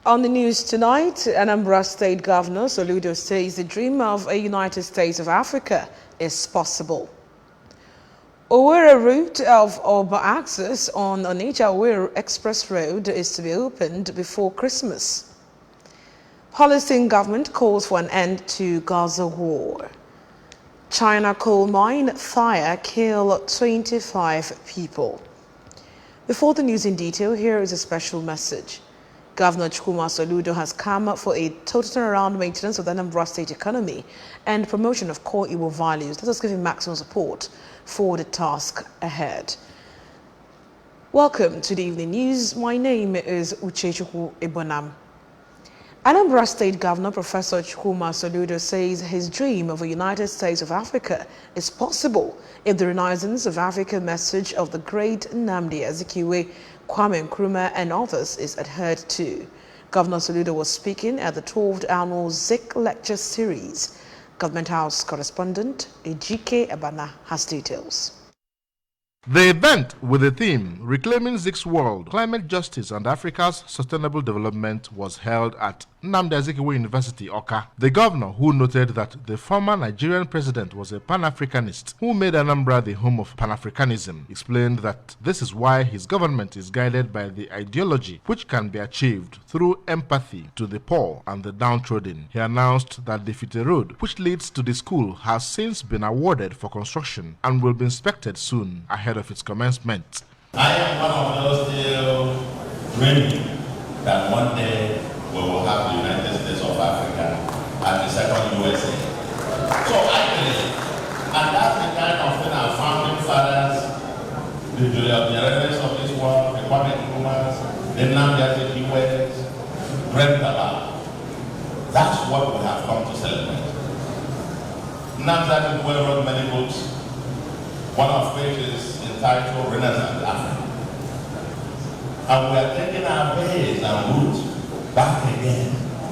On the news tonight, Anambra State Governor Soludo says the dream of a United States of Africa is possible. Owerri route of Oba access on Onitsha-Owerri Express Road is to be opened before Christmas. Palestine government calls for an end to Gaza war. China coal mine fire killed 25 people. Before the news in detail, here is a special message. Governor Chukwuma Soludo has come for a total turnaround maintenance of the Anambra State economy and promotion of core Igbo values. Let us give him maximum support for the task ahead. Welcome to the evening news. My name is Uchechukwu Ibonam. Anambra State Governor Professor Chukwuma Soludo says his dream of a United States of Africa is possible if the Renaissance of Africa message of the great Nnamdi Azikiwe, Kwame Nkrumah and others is adhered to. Governor Soludo was speaking at the 12th annual Zik Lecture Series. Government House correspondent Ejike Abana has details. The event with the theme Reclaiming Zik's World, Climate Justice and Africa's Sustainable Development was held at Nnamdi Azikiwe University, Awka. The governor, who noted that the former Nigerian president was a Pan-Africanist who made Anambra the home of Pan-Africanism, explained that this is why his government is guided by the ideology which can be achieved through empathy to the poor and the downtrodden. He announced that the Fite Road, which leads to the school, has since been awarded for construction and will be inspected soon ahead of its commencement. I am one of those still dreaming that one day we will have the United States of Africa as the second USA. So I believe, and that's the kind of thing our founding fathers, the Julius Nyerere of this world, the Kwame Nkrumahs, the Nnamdi Azikiwes, dreamt about. That's what we have come to celebrate. Nnamdi Azikiwe wrote many books, one of which is entitled Renaissance Africa. And we are taking our base and roots back again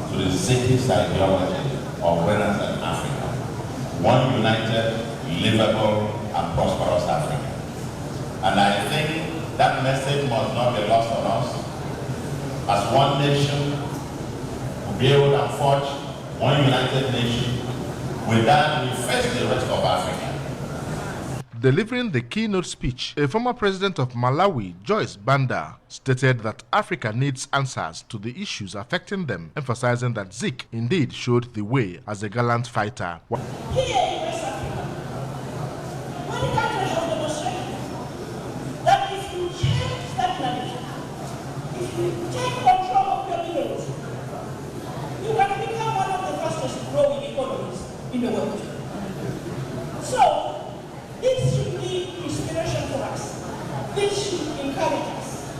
to the Zikist ideology of Renaissance Africa. One united, livable, and prosperous Africa. And I think that message must not be lost on us. As one nation, we build and forge one united nation. With that, we face the rest of Africa. Delivering the keynote speech, a former president of Malawi, Joyce Banda, stated that Africa needs answers to the issues affecting them, emphasizing that Zik indeed showed the way as a gallant fighter. Here in West Africa, many countries have demonstrated that if you change that narrative, if you take control of your village, you can become one of the fastest growing economies in the world. So, this should be inspiration for us. This should encourage us.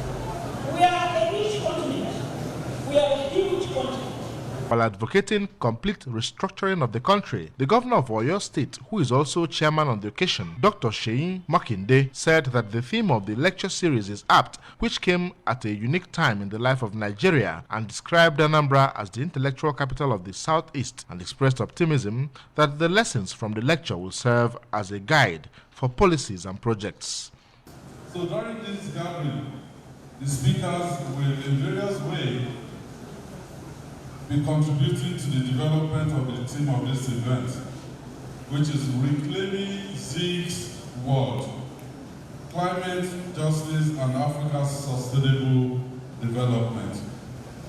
We are a rich continent. We are a huge continent. While advocating complete restructuring of the country, the governor of Oyo State, who is also chairman on the occasion, Dr. Seyi Makinde, said that the theme of the lecture series is apt, which came at a unique time in the life of Nigeria, and described Anambra as the intellectual capital of the Southeast, and expressed optimism that the lessons from the lecture will serve as a guide for policies and projects. So during this gathering, the speakers will in various ways be contributing to the development of the theme of this event, which is Reclaiming Zik's World, Climate Justice and Africa's Sustainable Development.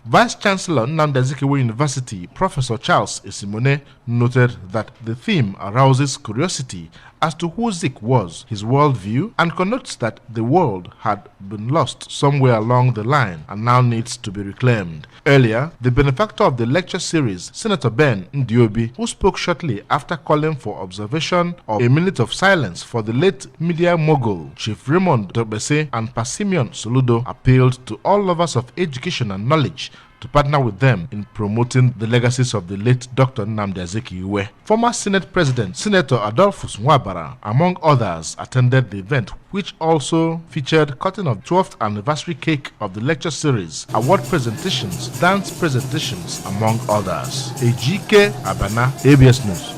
Vice-Chancellor Nnamdi Azikiwe University, Professor Charles Esimone, noted that the theme arouses curiosity as to who Zik was, his worldview, and connotes that the world had been lost somewhere along the line and now needs to be reclaimed. Earlier, the benefactor of the lecture series, Senator Ben Ndiobi, who spoke shortly after calling for observation of a minute of silence for the late media mogul, Chief Raymond Tobese and Pasimion Soludo, appealed to all lovers of education and knowledge to partner with them in promoting the legacies of the late Dr. Nnamdi Azikiwe. Former Senate President Senator Adolphus Nwabara, among others, attended the event, which also featured cutting of 12th anniversary cake of the lecture series, award presentations, dance presentations, among others. Ejike Abana, ABS News.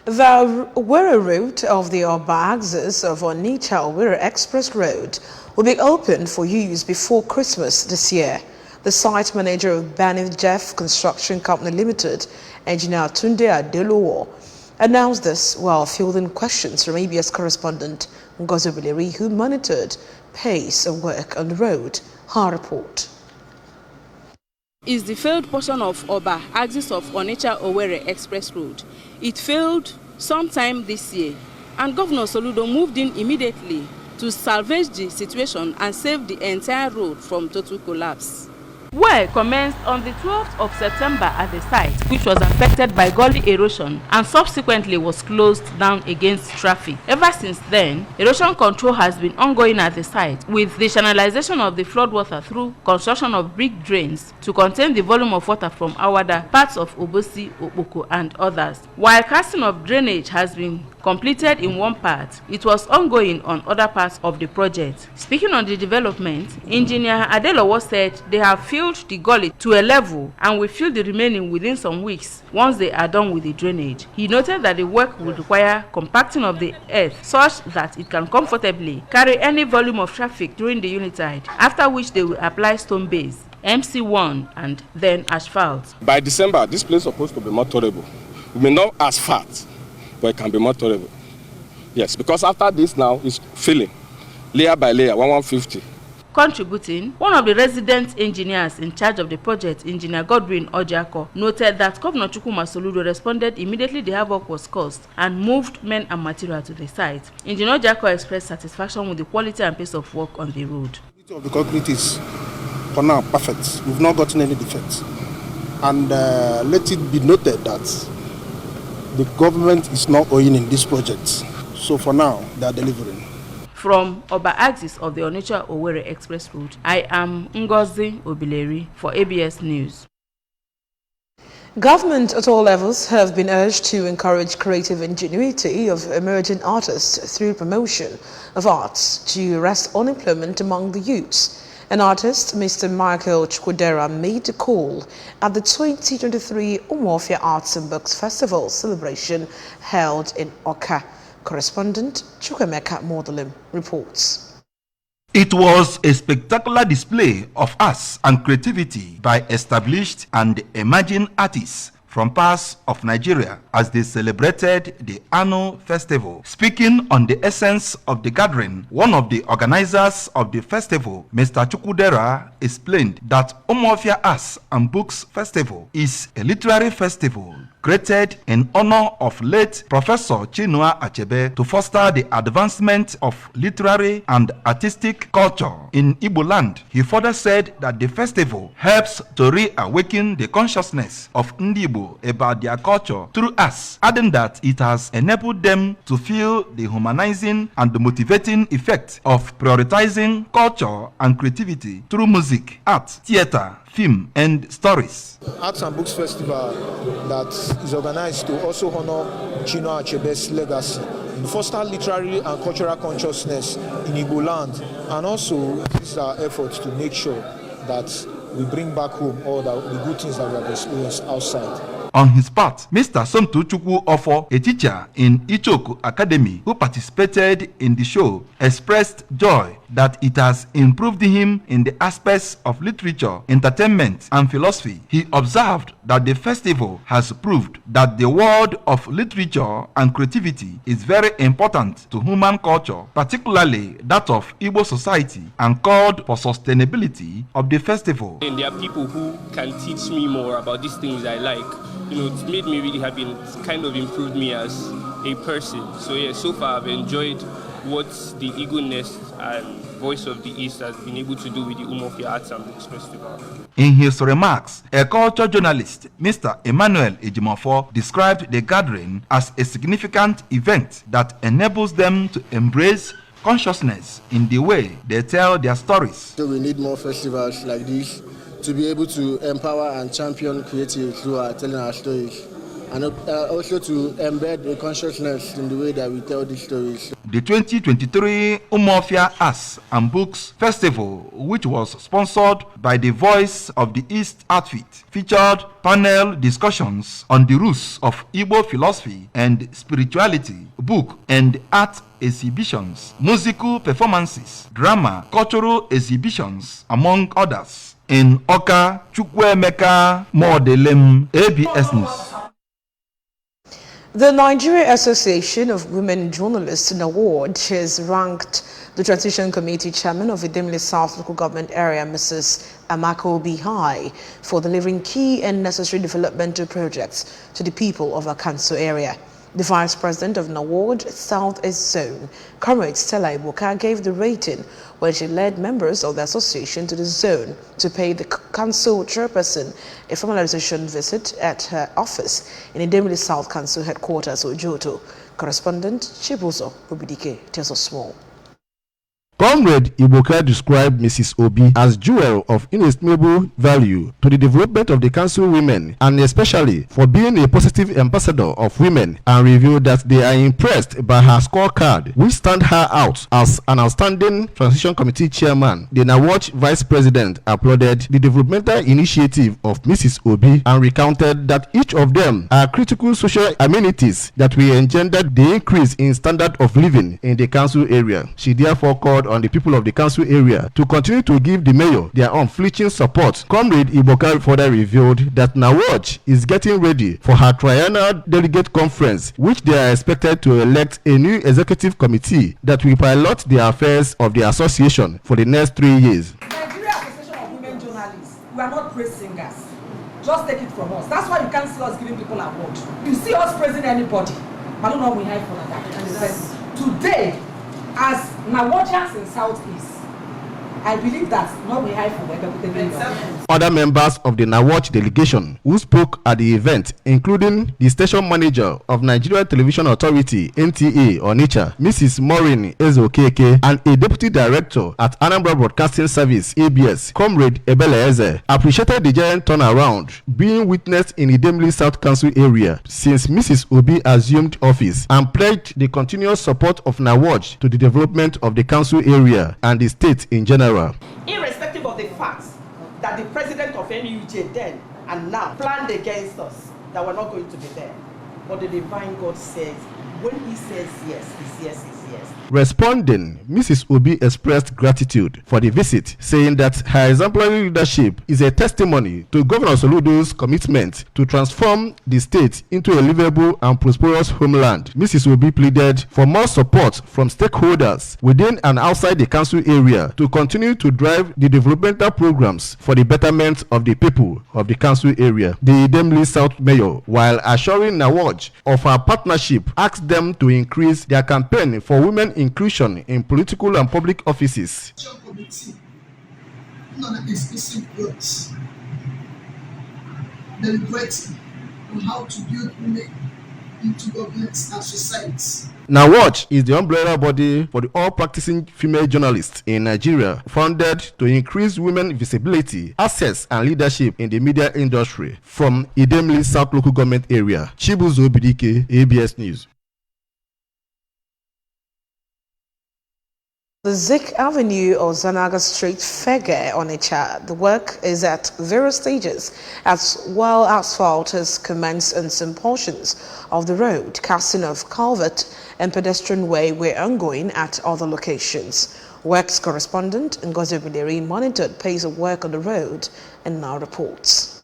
The Owerri route of the Oba axis of Onitsha-Owerri Express Road will be open for use before Christmas this year. The site manager of Banif Jeff Construction Company Limited, Engineer Tunde Adelowo, announced this while fielding questions from ABS correspondent Ngozi Obileri, who monitored pace of work on the road. Her report. Is the failed portion of Oba axis of Onitsha-Owerri Express Road. It failed sometime this year, and Governor Soludo moved in immediately to salvage the situation and save the entire road from total collapse. Work commenced on the 12th of September at the site, which was affected by gully erosion and subsequently was closed down against traffic. Ever since then, erosion control has been ongoing at the site, with the channelization of the floodwater through construction of brick drains to contain the volume of water from Awada, parts of Obosi, Okpoko, and others. While casting of drainage has been completed in one part, it was ongoing on other parts of the project. Speaking on the development, Engineer Adelowo said they have filled the gully to a level and will fill the remaining within some weeks once they are done with the drainage. He noted that the work will require compacting of the earth such that it can comfortably carry any volume of traffic during the unitide, after which they will apply stone base, MC1, and then asphalt. By December, this place is supposed to be more tolerable. We may not asphalt, but it can be more tolerable. Yes, because after this now is filling, layer by layer, 150. Contributing, one of the resident engineers in charge of the project, Engineer Godwin Ojako, noted that Governor Chukwuma Soludo responded immediately the havoc was caused and moved men and material to the site. Engineer Ojako expressed satisfaction with the quality and pace of work on the road. The quality of the concrete is, for now, perfect. We've not gotten any defects. And let it be noted that the government is not owing in this project. So for now, they are delivering. From Oba axis of the Onitsha-Owerri Express Road, I am Ngozi Obileri for ABS News. Government at all levels have been urged to encourage creative ingenuity of emerging artists through promotion of arts to arrest unemployment among the youths. An artist, Mr. Michael Chukwudera, made a call at the 2023 Umuofia Arts and Books Festival celebration held in Oka. Correspondent Chukwemeka Modelim reports. It was a spectacular display of arts and creativity by established and emerging artists from parts of Nigeria as they celebrated the annual festival. Speaking on the essence of the gathering, one of the organizers of the festival, Mr. Chukwudera, explained that Umuofia Arts and Books Festival is a literary festival created in honor of late Professor Chinua Achebe to foster the advancement of literary and artistic culture in Igbo land. He further said that the festival helps to reawaken the consciousness of Ndi Igbo about their culture through us, adding that it has enabled them to feel the humanizing and the motivating effect of prioritizing culture and creativity through music, art, theater, film, and stories. Arts and Books Festival that is organized to also honor Chinua Achebe's legacy, foster literary and cultural consciousness in Igbo land, and also this is our effort to make sure that we bring back home all the good things that we have experienced outside. On his part, Mr. Somto Chukwu Ofo, a teacher in Ichoku Academy who participated in the show, expressed joy that it has improved him in the aspects of literature, entertainment, and philosophy. He observed that the festival has proved that the world of literature and creativity is very important to human culture, particularly that of Igbo society, and called for sustainability of the festival. And there are people who can teach me more about these things I like. It's made me really happy and it's kind of improved me as a person. So yeah, so far I've enjoyed what the Igbo Nest and Voice of the East has been able to do with the Umuofia Arts and Books Festival. In his remarks, a culture journalist, Mr. Emmanuel Ejimofo, described the gathering as a significant event that enables them to embrace consciousness in the way they tell their stories. So we need more festivals like this to be able to empower and champion creative through telling our stories. and also to embed the consciousness in the way that we tell these stories. The 2023 Umuofia Arts and Books Festival, which was sponsored by the Voice of the East outfit, featured panel discussions on the roots of Igbo philosophy and spirituality, book and art exhibitions, musical performances, drama, cultural exhibitions, among others. In Oka, Chukwuemeka Modelem, ABS News. The Nigeria Association of Women Journalists NAWOJ has ranked the Transition Committee Chairman of Idemili South Local Government Area, Mrs. Amaka Obi High, for delivering key and necessary developmental projects to the people of our council area. The Vice President of NAWOJ South East Zone, Comrade Stella Ibuka, gave the rating when she led members of the association to the zone to pay the council chairperson a formalization visit at her office in Idemili South Council headquarters, Ojoto. Correspondent Chibuzo Obidike tells us more. Comrade Ibuka described Mrs. Obi as jewel of inestimable value to the development of the council women, and especially for being a positive ambassador of women, and revealed that they are impressed by her scorecard, which stand her out as an outstanding transition committee chairman. The NAWOJ vice president applauded the developmental initiative of Mrs. Obi and recounted that each of them are critical social amenities that will engender the increase in standard of living in the council area. She therefore called on the people of the council area to continue to give the mayor their unflinching support. Comrade Ibuka further revealed that NAWOJ is getting ready for her triennial delegate conference, which they are expected to elect a new executive committee that will pilot the affairs of the association for the next 3 years. Nigeria Association of Women Journalists, we are not praise singers. Just take it from us. That's why you can't see us giving people awards. You see us praising anybody. I don't know we have for that. Today, as NAWOJians in Southeast, I believe that not we high for weather. Other members of the NAWOJ delegation who spoke at the event, including the station manager of Nigeria Television Authority (NTA) Onitsha, Mrs. Maureen Ezokeke, and a deputy director at Anambra Broadcasting Service (ABS), Comrade Ebele Eze, appreciated the giant turnaround being witnessed in Idemili South Council area since Mrs. Obi assumed office, and pledged the continuous support of NAWOJ to the development of the council area and the state in general. Irrespective of the fact that the president of NUJ then and now planned against us that we're not going to be there. But the divine God says, when he says yes, it's yes, it's yes. Responding, Mrs. Obi expressed gratitude for the visit, saying that her exemplary leadership is a testimony to Governor Soludo's commitment to transform the state into a livable and prosperous homeland. Mrs. Obi pleaded for more support from stakeholders within and outside the council area to continue to drive the developmental programs for the betterment of the people of the council area. The Idemili South Mayor, while assuring NAWOJ of her partnership, asked them to increase their campaign for women inclusion in political and public offices. Deliberating on how to build women into governments and societies. NAWOJ is the umbrella body for the all-practicing female journalists in Nigeria, founded to increase women visibility, access, and leadership in the media industry. From Idemili South Local Government Area, Chibuzo Obidike, ABS News. The Zik Avenue or Zanaga Street, Fege, Onitsha. The work is at various stages as well. Asphalt has commenced on some portions of the road. Casting of culvert and pedestrian way were ongoing at other locations. Works correspondent Ngozi Obileri monitored pace of work on the road and now reports.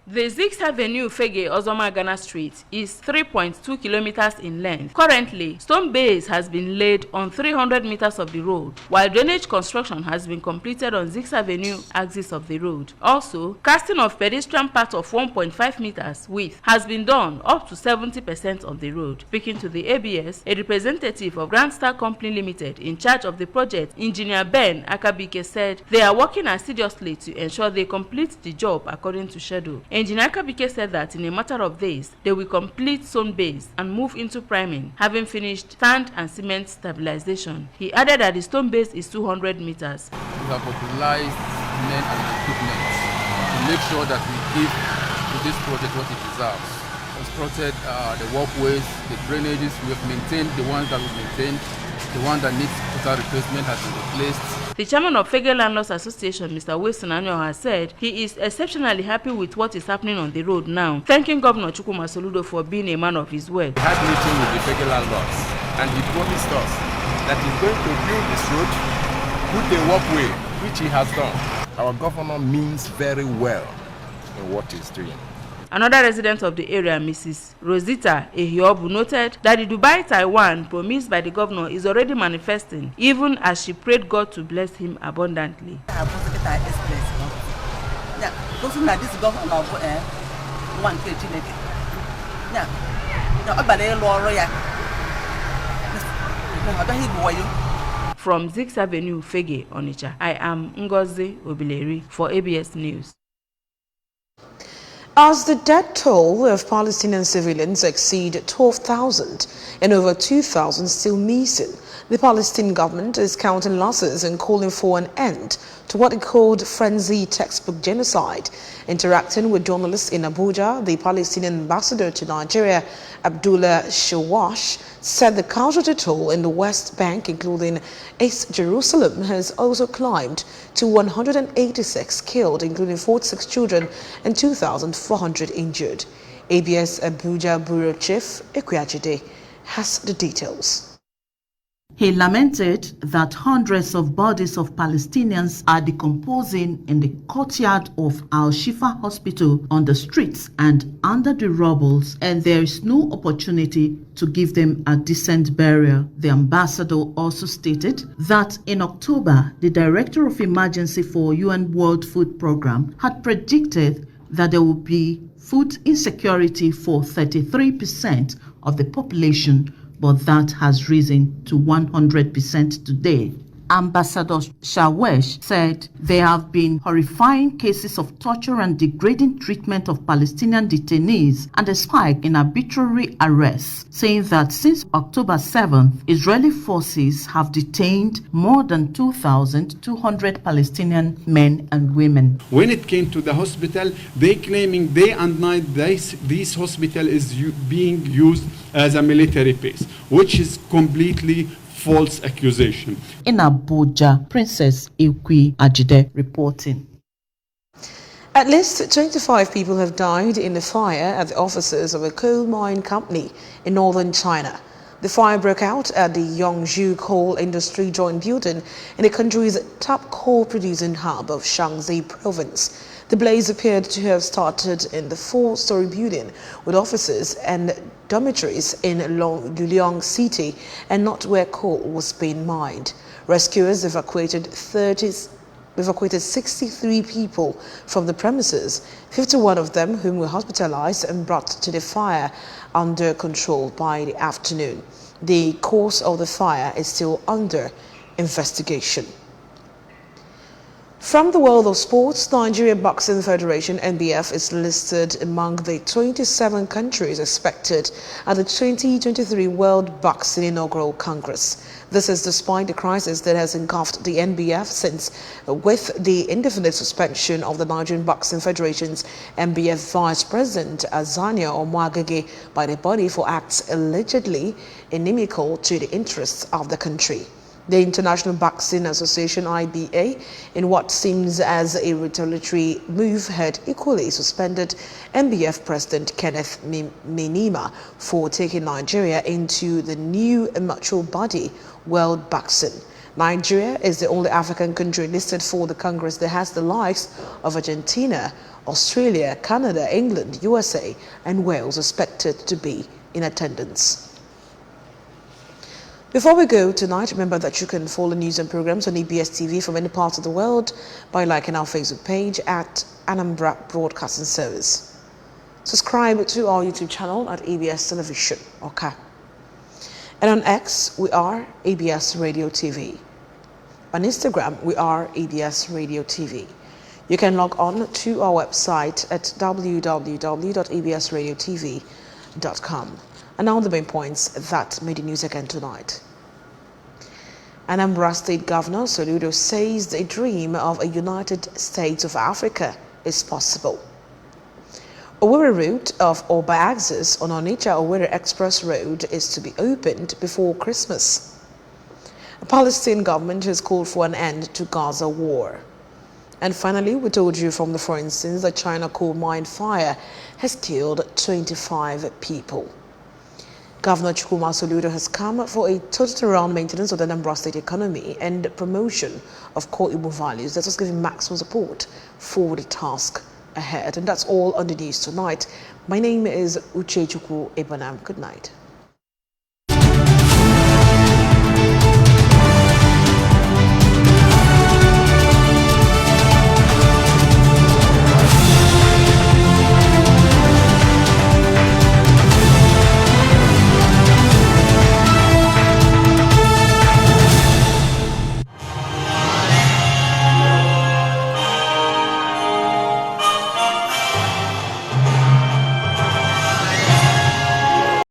The 6th Avenue Fege Ozoma Ghana Street is 3.2 kilometers in length. Currently, stone base has been laid on 300 meters of the road, while drainage construction has been completed on 6th Avenue axis of the road. Also, casting of pedestrian part of 1.5 meters width has been done up to 70% of the road. Speaking to the ABS, a representative of Grand Star Company Limited in charge of the project, Engineer Ben Akabike, said they are working assiduously to ensure they complete the job according to schedule. Engineer Akabike said that in a matter of days, they will complete stone base and move into priming, having finished sand and cement stabilization. He added that the stone base is 200 meters. We have mobilized men and equipment to make sure that we give to this project what it deserves. constructed the walkways, the drainages. We have maintained the ones that we maintained. The one that needs total replacement has been replaced. The chairman of Fege Landlords Association, Mr. Wilson Anyo, has said he is exceptionally happy with what is happening on the road now, thanking Governor Chukwuma Soludo for being a man of his word. We had a meeting with the Fege landlords, and he promised us that he's going to build this road, put a walkway, which he has done. Our governor means very well in what he's doing. Another resident of the area, Mrs. Rosita Ehiobu, noted that the Dubai Taiwan promised by the governor is already manifesting, even as she prayed God to bless him abundantly. From Zix Avenue, Fege, Onitsha, I am Ngozi Obileri for ABS News. As the death toll of Palestinian civilians exceed 12,000 and over 2,000 still missing, the Palestinian government is counting losses and calling for an end to what it called frenzy textbook genocide. Interacting with journalists in Abuja, the Palestinian ambassador to Nigeria, Abdullah Shawash, said the casualty toll in the West Bank, including East Jerusalem, has also climbed to 186 killed, including 46 children and 2,400 injured. ABS Abuja Bureau Chief Ekwajide has the details. He lamented that hundreds of bodies of Palestinians are decomposing in the courtyard of Al-Shifa Hospital, on the streets and under the rubble, and there is no opportunity to give them a decent burial. The ambassador also stated that in October, the Director of Emergency for UN World Food Programme had predicted that there would be food insecurity for 33% of the population, but that has risen to 100% today. Ambassador Shawesh said there have been horrifying cases of torture and degrading treatment of Palestinian detainees and a spike in arbitrary arrests, saying that since October 7th, Israeli forces have detained more than 2,200 Palestinian men and women. When it came to the hospital, they claiming day and night this hospital is being used as a military base, which is completely false accusation. In Abuja, Princess Ikwi Ajide reporting. At least 25 people have died in the fire at the offices of a coal mine company in northern China. The fire broke out at the Yongzhou Coal Industry Joint Building in the country's top coal-producing hub of Shaanxi Province. The blaze appeared to have started in the 4-story building with offices and dormitories in Luliang City and not where coal was being mined. Rescuers evacuated 63 people from the premises, 51 of them whom were hospitalized and brought to the fire under control by the afternoon. The cause of the fire is still under investigation. From the world of sports, Nigeria Boxing Federation (NBF) is listed among the 27 countries expected at the 2023 World Boxing Inaugural Congress. This is despite the crisis that has engulfed the NBF since, with the indefinite suspension of the Nigerian Boxing Federation's NBF Vice President Azania Omwagege by the body for acts allegedly inimical to the interests of the country. The International Boxing Association (IBA), in what seems as a retaliatory move, had equally suspended NBF President Kenneth Minima for taking Nigeria into the new amateur body, World Boxing. Nigeria is the only African country listed for the Congress that has the likes of Argentina, Australia, Canada, England, USA, and Wales expected to be in attendance. Before we go tonight, remember that you can follow news and programs on ABS TV from any part of the world by liking our Facebook page at Anambra Broadcasting Service. Subscribe to our YouTube channel at ABS Television, okay? And on X, we are ABS Radio TV. On Instagram, we are ABS Radio TV. You can log on to our website at www.absradiotv.com. And now the main points that made the news again tonight. Anambra State Governor Soludo says the dream of a United States of Africa is possible. Owerri route of Oba axis on Onitsha-Owerri Express Road is to be opened before Christmas. The Palestinian government has called for an end to Gaza war. And finally, we told you from the foreign scenes that China coal mine fire has killed 25 people. Governor Chukwuma Soludo has come for a total around maintenance of the Anambra State economy and promotion of core Igbo values that was giving maximum support for the task ahead. And that's all on the news tonight. My name is Uchechukwu Ebanam. Good night.